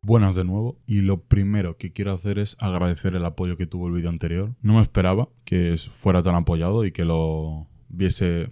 Buenas de nuevo, y lo primero que quiero hacer es agradecer el apoyo que tuvo el vídeo anterior. No me esperaba que fuera tan apoyado y que lo viese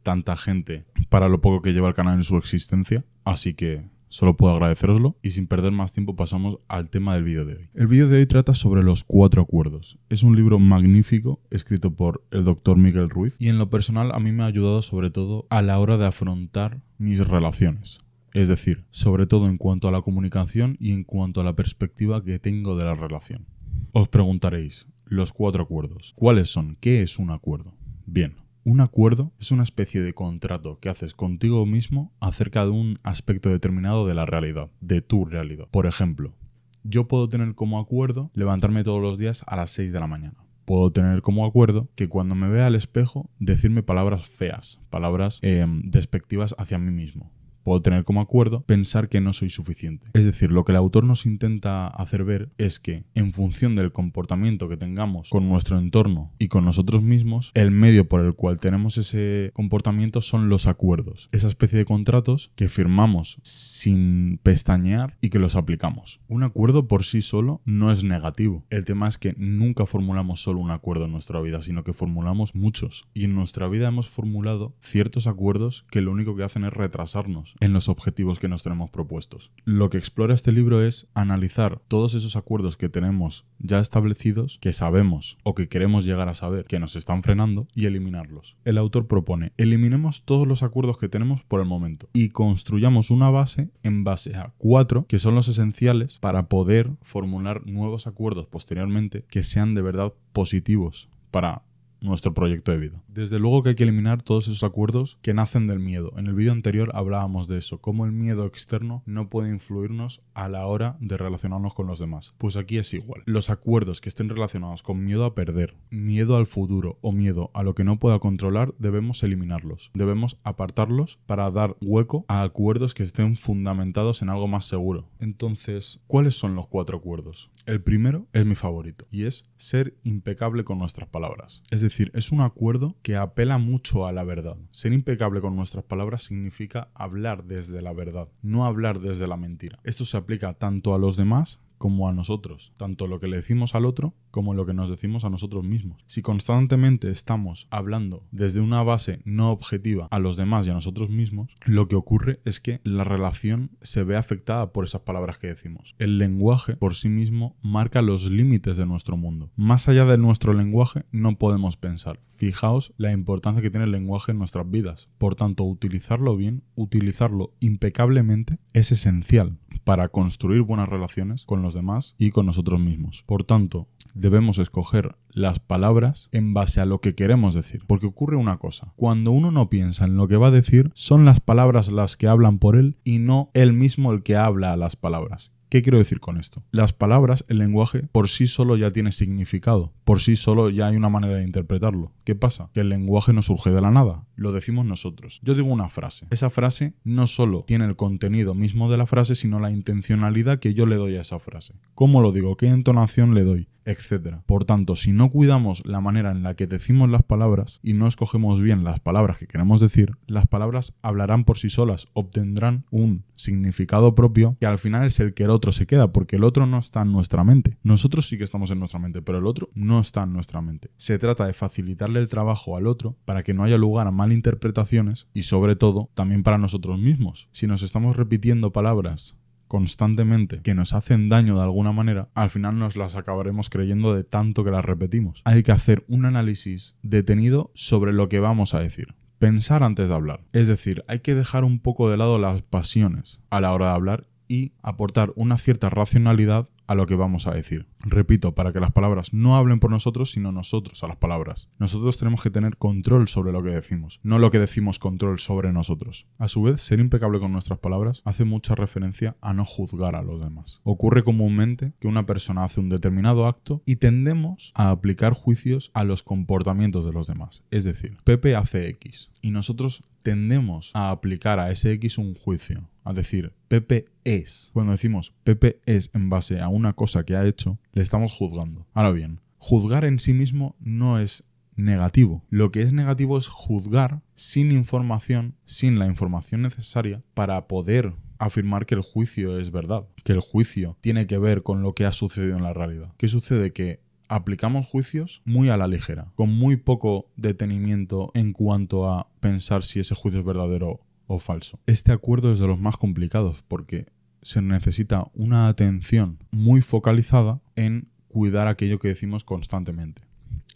tanta gente para lo poco que lleva el canal en su existencia, así que solo puedo agradeceroslo. Y sin perder más tiempo pasamos al tema del vídeo de hoy. El vídeo de hoy trata sobre los 4 acuerdos. Es un libro magnífico escrito por el Dr. Miguel Ruiz y en lo personal a mí me ha ayudado sobre todo a la hora de afrontar mis relaciones. Es decir, sobre todo en cuanto a la comunicación y en cuanto a la perspectiva que tengo de la relación. Os preguntaréis, los 4 acuerdos, ¿cuáles son? ¿Qué es un acuerdo? Bien, un acuerdo es una especie de contrato que haces contigo mismo acerca de un aspecto determinado de la realidad, de tu realidad. Por ejemplo, yo puedo tener como acuerdo levantarme todos los días a las 6 de la mañana. Puedo tener como acuerdo que cuando me vea al espejo decirme palabras feas, palabras despectivas hacia mí mismo. Puedo tener como acuerdo pensar que no soy suficiente. Es decir, lo que el autor nos intenta hacer ver es que en función del comportamiento que tengamos con nuestro entorno y con nosotros mismos, el medio por el cual tenemos ese comportamiento son los acuerdos. Esa especie de contratos que firmamos sin pestañear y que los aplicamos. Un acuerdo por sí solo no es negativo. El tema es que nunca formulamos solo un acuerdo en nuestra vida, sino que formulamos muchos. Y en nuestra vida hemos formulado ciertos acuerdos que lo único que hacen es retrasarnos en los objetivos que nos tenemos propuestos. Lo que explora este libro es analizar todos esos acuerdos que tenemos ya establecidos, que sabemos o que queremos llegar a saber que nos están frenando, y eliminarlos. El autor propone, eliminemos todos los acuerdos que tenemos por el momento y construyamos una base en base a 4 que son los esenciales para poder formular nuevos acuerdos posteriormente que sean de verdad positivos para nuestro proyecto de vida. Desde luego que hay que eliminar todos esos acuerdos que nacen del miedo. En el vídeo anterior hablábamos de eso, cómo el miedo externo no puede influirnos a la hora de relacionarnos con los demás. Pues aquí es igual. Los acuerdos que estén relacionados con miedo a perder, miedo al futuro o miedo a lo que no pueda controlar, debemos eliminarlos. Debemos apartarlos para dar hueco a acuerdos que estén fundamentados en algo más seguro. Entonces, ¿cuáles son los 4 acuerdos? El primero es mi favorito y es ser impecable con nuestras palabras. Es decir, es un acuerdo que apela mucho a la verdad. Ser impecable con nuestras palabras significa hablar desde la verdad, no hablar desde la mentira. Esto se aplica tanto a los demás como a nosotros, tanto lo que le decimos al otro como lo que nos decimos a nosotros mismos. Si constantemente estamos hablando desde una base no objetiva a los demás y a nosotros mismos, lo que ocurre es que la relación se ve afectada por esas palabras que decimos. El lenguaje por sí mismo marca los límites de nuestro mundo. Más allá de nuestro lenguaje no podemos pensar. Fijaos la importancia que tiene el lenguaje en nuestras vidas. Por tanto, utilizarlo bien, utilizarlo impecablemente es esencial para construir buenas relaciones con los demás y con nosotros mismos. Por tanto, debemos escoger las palabras en base a lo que queremos decir. Porque ocurre una cosa, cuando uno no piensa en lo que va a decir, son las palabras las que hablan por él y no él mismo el que habla a las palabras. ¿Qué quiero decir con esto? Las palabras, el lenguaje, por sí solo ya tiene significado. Por sí solo ya hay una manera de interpretarlo. ¿Qué pasa? Que el lenguaje no surge de la nada. Lo decimos nosotros. Yo digo una frase. Esa frase no solo tiene el contenido mismo de la frase, sino la intencionalidad que yo le doy a esa frase. ¿Cómo lo digo? ¿Qué entonación le doy? Etcétera. Por tanto, si no cuidamos la manera en la que decimos las palabras y no escogemos bien las palabras que queremos decir, las palabras hablarán por sí solas, obtendrán un significado propio que al final es el que el otro se queda, porque el otro no está en nuestra mente. Nosotros sí que estamos en nuestra mente, pero el otro no está en nuestra mente. Se trata de facilitarle el trabajo al otro para que no haya lugar a malinterpretaciones y sobre todo también para nosotros mismos. Si nos estamos repitiendo palabras constantemente que nos hacen daño de alguna manera, al final nos las acabaremos creyendo de tanto que las repetimos. Hay que hacer un análisis detenido sobre lo que vamos a decir. Pensar antes de hablar. Es decir, hay que dejar un poco de lado las pasiones a la hora de hablar y aportar una cierta racionalidad a lo que vamos a decir. Repito, para que las palabras no hablen por nosotros, sino nosotros a las palabras. Nosotros tenemos que tener control sobre lo que decimos, no lo que decimos control sobre nosotros. A su vez, ser impecable con nuestras palabras hace mucha referencia a no juzgar a los demás. Ocurre comúnmente que una persona hace un determinado acto y tendemos a aplicar juicios a los comportamientos de los demás. Es decir, Pepe hace X y nosotros tendemos a aplicar a ese X un juicio. A decir, Pepe es. Cuando decimos Pepe es en base a una cosa que ha hecho, le estamos juzgando. Ahora bien, juzgar en sí mismo no es negativo. Lo que es negativo es juzgar sin información, sin la información necesaria para poder afirmar que el juicio es verdad, que el juicio tiene que ver con lo que ha sucedido en la realidad. ¿Qué sucede? Que aplicamos juicios muy a la ligera, con muy poco detenimiento en cuanto a pensar si ese juicio es verdadero o falso. Este acuerdo es de los más complicados porque se necesita una atención muy focalizada en cuidar aquello que decimos constantemente.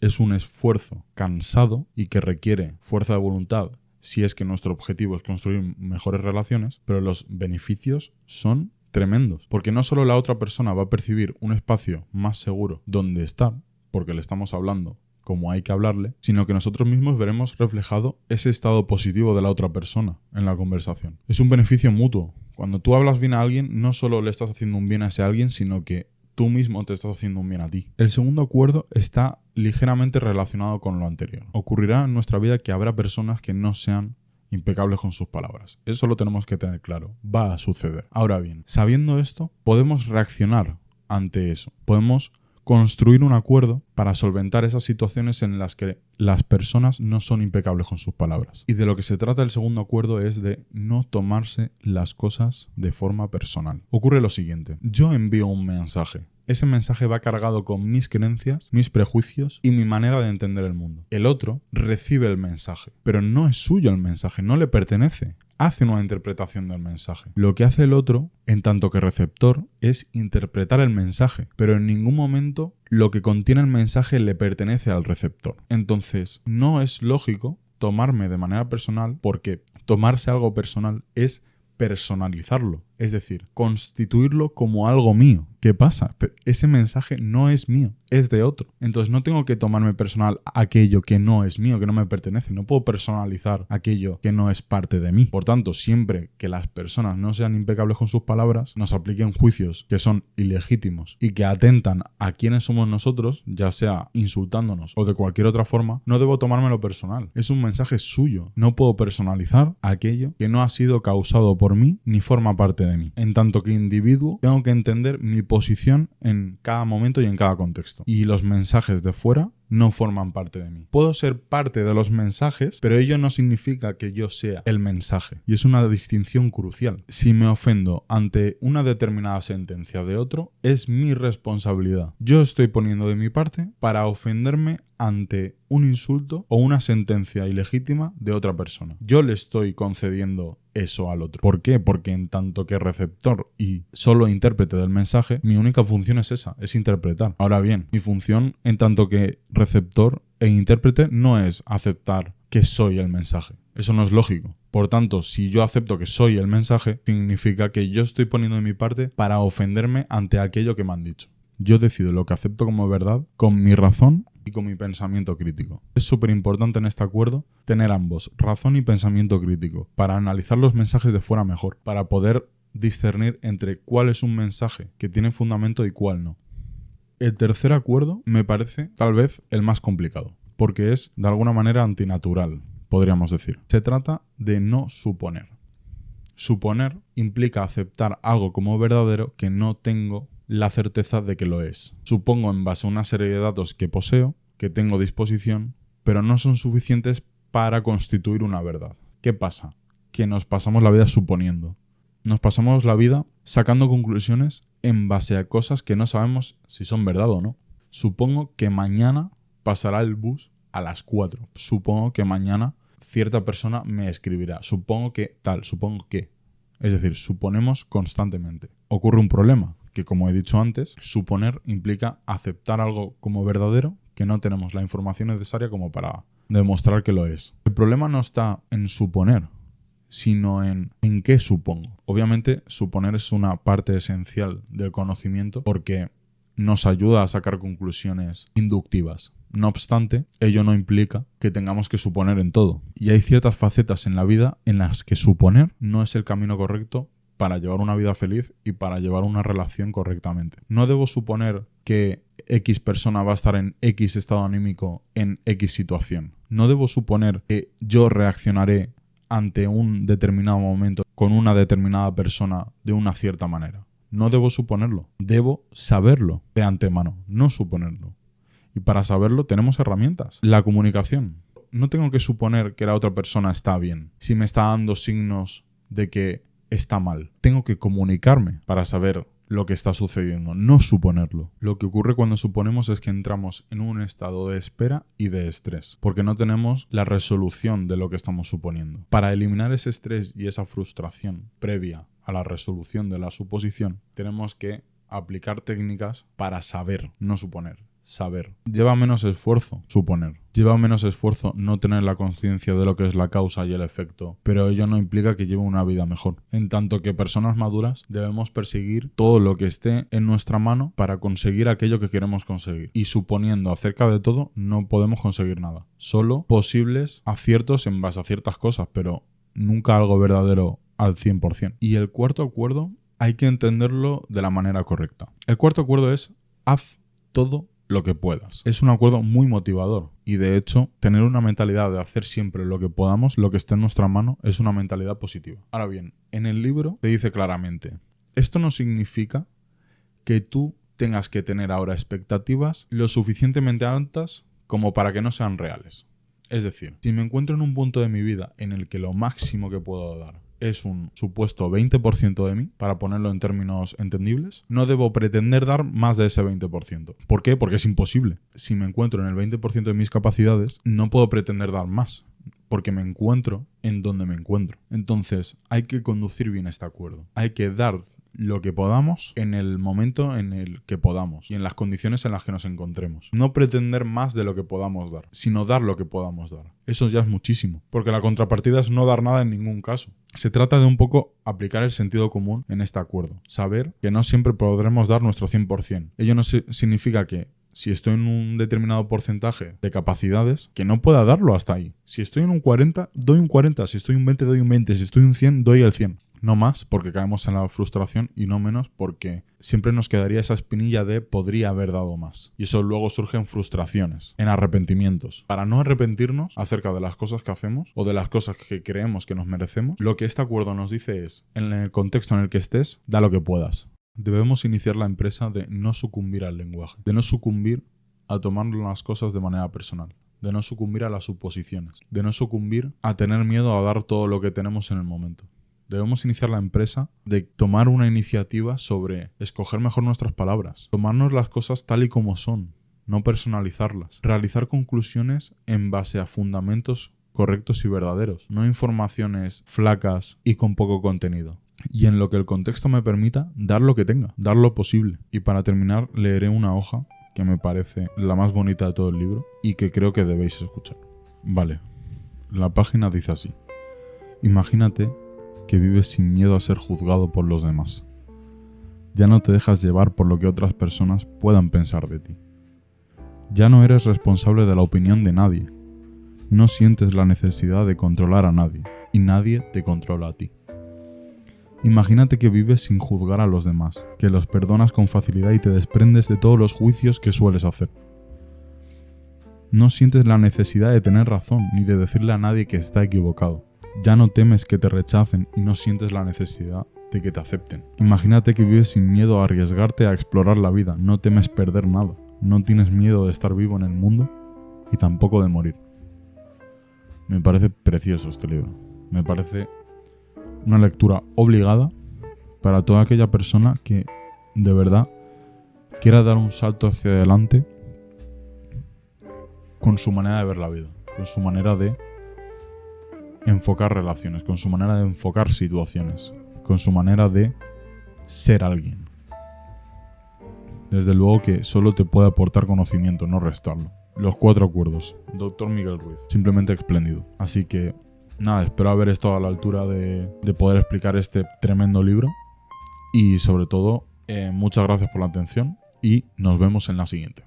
Es un esfuerzo cansado y que requiere fuerza de voluntad si es que nuestro objetivo es construir mejores relaciones, pero los beneficios son tremendos, porque no solo la otra persona va a percibir un espacio más seguro donde estar, porque le estamos hablando como hay que hablarle, sino que nosotros mismos veremos reflejado ese estado positivo de la otra persona en la conversación. Es un beneficio mutuo. Cuando tú hablas bien a alguien, no solo le estás haciendo un bien a ese alguien, sino que tú mismo te estás haciendo un bien a ti. El segundo acuerdo está ligeramente relacionado con lo anterior. Ocurrirá en nuestra vida que habrá personas que no sean impecables con sus palabras. Eso lo tenemos que tener claro. Va a suceder. Ahora bien, sabiendo esto, podemos reaccionar ante eso. Podemos construir un acuerdo para solventar esas situaciones en las que las personas no son impecables con sus palabras. Y de lo que se trata el segundo acuerdo es de no tomarse las cosas de forma personal. Ocurre lo siguiente. Yo envío un mensaje. Ese mensaje va cargado con mis creencias, mis prejuicios y mi manera de entender el mundo. El otro recibe el mensaje, pero no es suyo el mensaje, no le pertenece. Hace una interpretación del mensaje. Lo que hace el otro, en tanto que receptor, es interpretar el mensaje, pero en ningún momento lo que contiene el mensaje le pertenece al receptor. Entonces, no es lógico tomarme de manera personal, porque tomarse algo personal es personalizarlo, es decir, constituirlo como algo mío. ¿Qué pasa? Ese mensaje no es mío, es de otro. Entonces no tengo que tomarme personal aquello que no es mío, que no me pertenece. No puedo personalizar aquello que no es parte de mí. Por tanto, siempre que las personas no sean impecables con sus palabras, nos apliquen juicios que son ilegítimos y que atentan a quiénes somos nosotros, ya sea insultándonos o de cualquier otra forma, no debo tomármelo personal. Es un mensaje suyo. No puedo personalizar aquello que no ha sido causado por mí ni forma parte de mí. En tanto que individuo, tengo que entender mi posición en cada momento y en cada contexto. Y los mensajes de fuera no forman parte de mí. Puedo ser parte de los mensajes, pero ello no significa que yo sea el mensaje. Y es una distinción crucial. Si me ofendo ante una determinada sentencia de otro, es mi responsabilidad. Yo estoy poniendo de mi parte para ofenderme ante un insulto o una sentencia ilegítima de otra persona. Yo le estoy concediendo eso al otro. ¿Por qué? Porque en tanto que receptor y solo intérprete del mensaje, mi única función es esa, es interpretar. Ahora bien, mi función en tanto que receptor e intérprete no es aceptar que soy el mensaje. Eso no es lógico. Por tanto, si yo acepto que soy el mensaje, significa que yo estoy poniendo de mi parte para ofenderme ante aquello que me han dicho. Yo decido lo que acepto como verdad con mi razón y con mi pensamiento crítico. Es súper importante en este acuerdo tener ambos, razón y pensamiento crítico, para analizar los mensajes de fuera mejor, para poder discernir entre cuál es un mensaje que tiene fundamento y cuál no. El tercer acuerdo me parece tal vez el más complicado, porque es de alguna manera antinatural, podríamos decir. Se trata de no suponer. Suponer implica aceptar algo como verdadero que no tengo la certeza de que lo es. Supongo en base a una serie de datos que poseo, que tengo a disposición, pero no son suficientes para constituir una verdad. ¿Qué pasa? Que nos pasamos la vida suponiendo. Nos pasamos la vida sacando conclusiones en base a cosas que no sabemos si son verdad o no. Supongo que mañana pasará el bus a las 4. Supongo que mañana cierta persona me escribirá. Supongo que tal, supongo que. Es decir, suponemos constantemente. Ocurre un problema, que como he dicho antes, suponer implica aceptar algo como verdadero que no tenemos la información necesaria como para demostrar que lo es. El problema no está en suponer, sino en qué supongo. Obviamente, suponer es una parte esencial del conocimiento porque nos ayuda a sacar conclusiones inductivas. No obstante, ello no implica que tengamos que suponer en todo. Y hay ciertas facetas en la vida en las que suponer no es el camino correcto para llevar una vida feliz y para llevar una relación correctamente. No debo suponer que X persona va a estar en X estado anímico en X situación. No debo suponer que yo reaccionaré ante un determinado momento con una determinada persona de una cierta manera. No debo suponerlo. Debo saberlo de antemano, no suponerlo. Y para saberlo tenemos herramientas. La comunicación. No tengo que suponer que la otra persona está bien. Si me está dando signos de que está mal. Tengo que comunicarme para saber lo que está sucediendo, no suponerlo. Lo que ocurre cuando suponemos es que entramos en un estado de espera y de estrés, porque no tenemos la resolución de lo que estamos suponiendo. Para eliminar ese estrés y esa frustración previa a la resolución de la suposición, tenemos que aplicar técnicas para saber, no suponer. Saber. Lleva menos esfuerzo suponer. Lleva menos esfuerzo no tener la conciencia de lo que es la causa y el efecto, pero ello no implica que lleve una vida mejor. En tanto que personas maduras debemos perseguir todo lo que esté en nuestra mano para conseguir aquello que queremos conseguir. Y suponiendo acerca de todo, no podemos conseguir nada. Solo posibles aciertos en base a ciertas cosas, pero nunca algo verdadero al 100%. Y el cuarto acuerdo hay que entenderlo de la manera correcta. El cuarto acuerdo es: haz todo lo que puedas. Es un acuerdo muy motivador y de hecho tener una mentalidad de hacer siempre lo que podamos, lo que esté en nuestra mano, es una mentalidad positiva. Ahora bien, en el libro te dice claramente: esto no significa que tú tengas que tener ahora expectativas lo suficientemente altas como para que no sean reales. Es decir, si me encuentro en un punto de mi vida en el que lo máximo que puedo dar es un supuesto 20% de mí, para ponerlo en términos entendibles, no debo pretender dar más de ese 20%. ¿Por qué? Porque es imposible. Si me encuentro en el 20% de mis capacidades, no puedo pretender dar más, porque me encuentro en donde me encuentro. Entonces, hay que conducir bien este acuerdo. Hay que dar lo que podamos en el momento en el que podamos y en las condiciones en las que nos encontremos. No pretender más de lo que podamos dar, sino dar lo que podamos dar. Eso ya es muchísimo, porque la contrapartida es no dar nada en ningún caso. Se trata de un poco aplicar el sentido común en este acuerdo. Saber que no siempre podremos dar nuestro 100%. Ello no significa que si estoy en un determinado porcentaje de capacidades, que no pueda darlo hasta ahí. Si estoy en un 40, doy un 40. Si estoy en un 20, doy un 20. Si estoy en un 100, doy el 100. No más porque caemos en la frustración y no menos porque siempre nos quedaría esa espinilla de podría haber dado más. Y eso luego surge en frustraciones, en arrepentimientos. Para no arrepentirnos acerca de las cosas que hacemos o de las cosas que creemos que nos merecemos, lo que este acuerdo nos dice es: en el contexto en el que estés, da lo que puedas. Debemos iniciar la empresa de no sucumbir al lenguaje, de no sucumbir a tomar las cosas de manera personal, de no sucumbir a las suposiciones, de no sucumbir a tener miedo a dar todo lo que tenemos en el momento. Debemos iniciar la empresa de tomar una iniciativa sobre escoger mejor nuestras palabras, tomarnos las cosas tal y como son, no personalizarlas, realizar conclusiones en base a fundamentos correctos y verdaderos, no informaciones flacas y con poco contenido. Y en lo que el contexto me permita, dar lo que tenga, dar lo posible. Y para terminar, leeré una hoja que me parece la más bonita de todo el libro y que creo que debéis escuchar. Vale, la página dice así: imagínate que vives sin miedo a ser juzgado por los demás. Ya no te dejas llevar por lo que otras personas puedan pensar de ti. Ya no eres responsable de la opinión de nadie. No sientes la necesidad de controlar a nadie, y nadie te controla a ti. Imagínate que vives sin juzgar a los demás, que los perdonas con facilidad y te desprendes de todos los juicios que sueles hacer. No sientes la necesidad de tener razón, ni de decirle a nadie que está equivocado. Ya no temes que te rechacen y no sientes la necesidad de que te acepten. Imagínate que vives sin miedo a arriesgarte a explorar la vida. No temes perder nada. No tienes miedo de estar vivo en el mundo y tampoco de morir. Me parece precioso este libro. Me parece una lectura obligada para toda aquella persona que de verdad quiera dar un salto hacia adelante con su manera de ver la vida, con su manera de enfocar relaciones, con su manera de enfocar situaciones, con su manera de ser alguien. Desde luego que solo te puede aportar conocimiento, no restarlo. Los 4 acuerdos, Dr. Miguel Ruiz, simplemente espléndido. Así que nada, espero haber estado a la altura de poder explicar este tremendo libro y sobre todo muchas gracias por la atención y nos vemos en la siguiente.